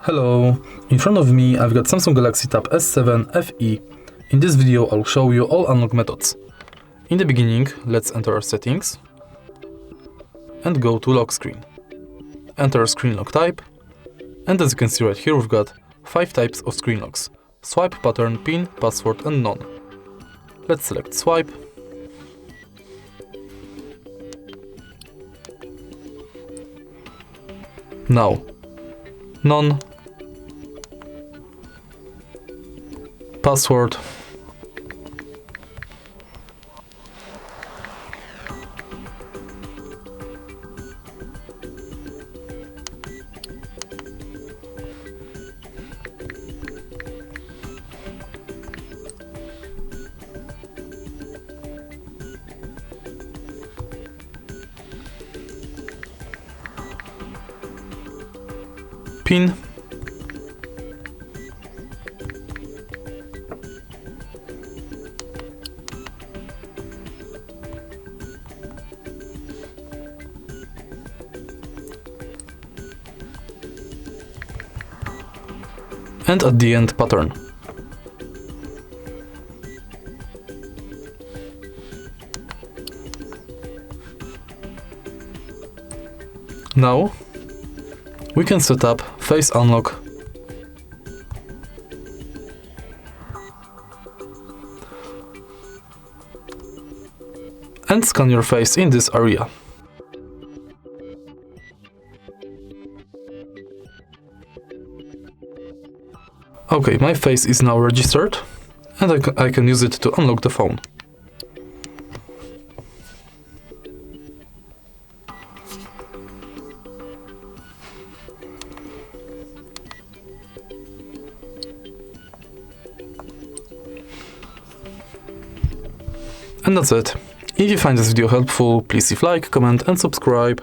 Hello, in front of me I've got Samsung Galaxy Tab S7 FE. In this video I'll show you all unlock methods. In the beginning, let's enter our settings and go to lock screen. Enter screen lock type, and as you can see right here we've got 5 types of screen locks: swipe, pattern, pin, password and none. Let's select swipe. Now, none, password, pin, and at the end pattern. Now we can set up face unlock and scan your face in this area. Okay, my face is now registered and I can use it to unlock the phone. And that's it. If you find this video helpful, please leave like, comment and subscribe.